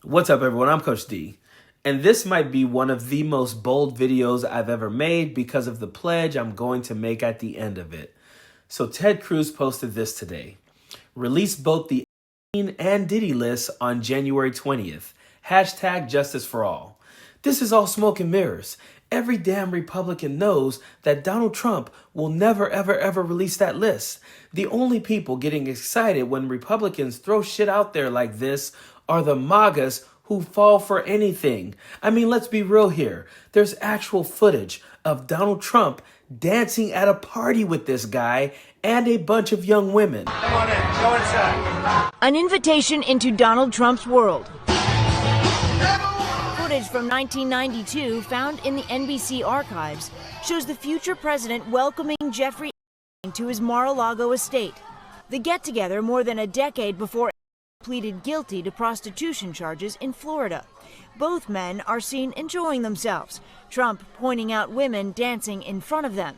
What's up, everyone? I'm Coach D, and this might be one of the most bold videos I've ever made because of the pledge I'm going to make at the end of it. So Ted Cruz posted this today. Released both the N and Diddy lists on January 20th. Hashtag justice for all. This is all smoke and mirrors. Every damn Republican knows that Donald Trump will never, ever release that list. The only people getting excited when Republicans throw shit out there like this are the MAGAs who fall for anything. I mean, let's be real here. There's actual footage of Donald Trump dancing at a party with this guy and a bunch of young women. Come on in, go inside. An invitation into Donald Trump's world. Footage from 1992 found in the NBC archives shows the future president welcoming Jeffrey to his Mar-a-Lago estate. The get-together more than a decade before pleaded guilty to prostitution charges in Florida. Both men are seen enjoying themselves, Trump pointing out women dancing in front of them.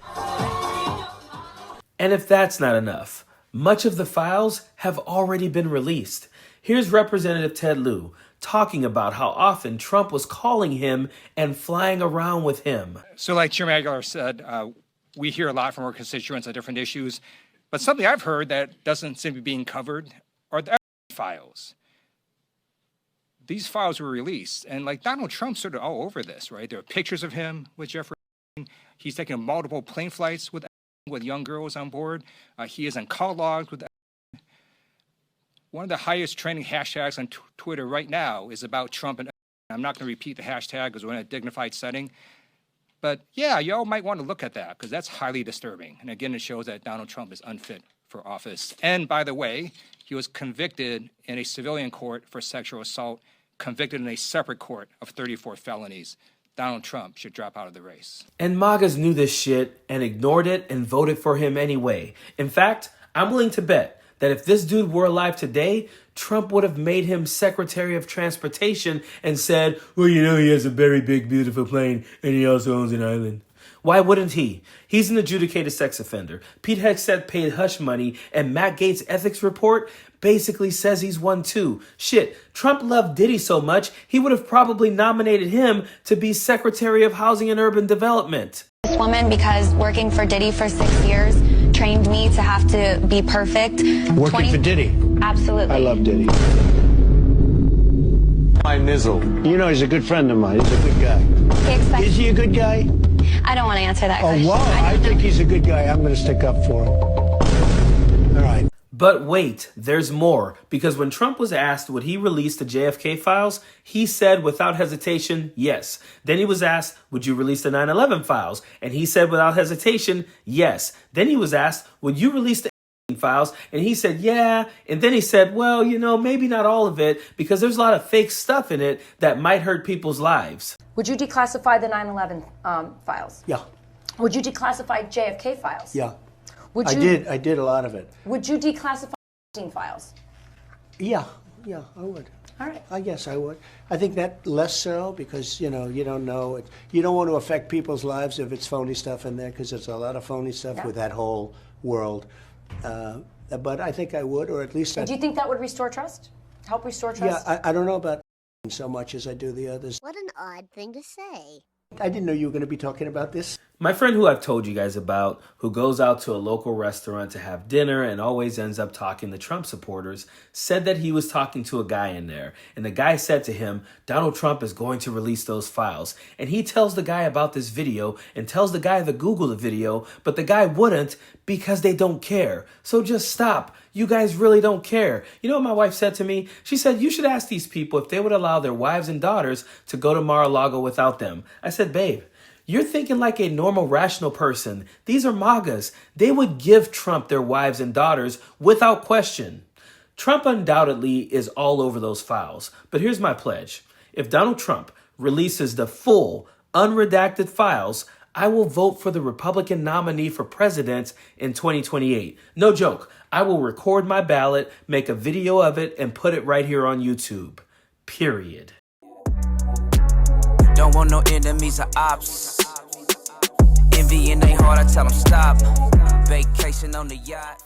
And if that's not enough, much of the files have already been released. Here's Representative Ted Lieu talking about how often Trump was calling him and flying around with him. So like Chairman Aguilar said, we hear a lot from our constituents on different issues, but something I've heard that doesn't seem to be being covered are the files. These files were released, and like Donald Trump's sort of all over this, right? There are pictures of him with Jeffrey. He's taking multiple plane flights with young girls on board. He is on call logs with. One of the highest trending hashtags on Twitter right now is about Trump, and I'm not going to repeat the hashtag because we're in a dignified setting. But yeah, y'all might want to look at that because that's highly disturbing. And again, it shows that Donald Trump is unfit for office. And by the way, he was convicted in a civilian court for sexual assault, convicted in a separate court of 34 felonies. Donald Trump should drop out of the race. And MAGAs knew this shit and ignored it and voted for him anyway. In fact, I'm willing to bet that if this dude were alive today, Trump would have made him Secretary of Transportation and said, well, you know, he has a very big, beautiful plane and he also owns an island. Why wouldn't he? He's an adjudicated sex offender. Pete Hegseth paid hush money, and Matt Gaetz' ethics report basically says he's one too. Shit, Trump loved Diddy so much, he would have probably nominated him to be Secretary of Housing and Urban Development. This woman, because working for Diddy for 6 years, trained me to have to be perfect. Working for Diddy? Absolutely. I love Diddy. My nizzle. You know, he's a good friend of mine. He's a good guy. Is he a good guy? I don't want to answer that question. Oh, wow. I think he's a good guy. I'm going to stick up for him. All right. But wait, there's more. Because when Trump was asked would he release the JFK files, he said without hesitation, yes. Then he was asked, would you release the 9/11 files? And he said without hesitation, yes. Then he was asked, would you release the files? And he said, yeah. And then he said, well, you know, maybe not all of it because there's a lot of fake stuff in it that might hurt people's lives. Would you declassify the 9/11 files? Yeah. Would you declassify JFK files? Yeah. Would you, I did a lot of it. Would you declassify files? Yeah, I would. All right. I guess I would. I think that less so because, you know, you don't know. You don't want to affect people's lives if it's phony stuff in there because there's a lot of phony stuff with that whole world. But I think I would, or at least Do you think that would restore trust? Help restore trust? Yeah, I don't know about so much as I do the others. What an odd thing to say. I didn't know you were going to be talking about this. My friend who I've told you guys about, who goes out to a local restaurant to have dinner and always ends up talking to Trump supporters, said that he was talking to a guy in there. And the guy said to him, Donald Trump is going to release those files. And he tells the guy about this video and tells the guy to Google the video, but the guy wouldn't because they don't care. So just stop. You guys really don't care. You know what my wife said to me? She said, you should ask these people if they would allow their wives and daughters to go to Mar-a-Lago without them. I said, babe, you're thinking like a normal, rational person. These are MAGAs. They would give Trump their wives and daughters without question. Trump undoubtedly is all over those files. But here's my pledge. If Donald Trump releases the full, unredacted files, I will vote for the Republican nominee for president in 2028. No joke. I will record my ballot, make a video of it, and put it right here on YouTube. Period. Don't want no enemies or ops. Envy in they heart, I tell them stop. Vacation on the yacht.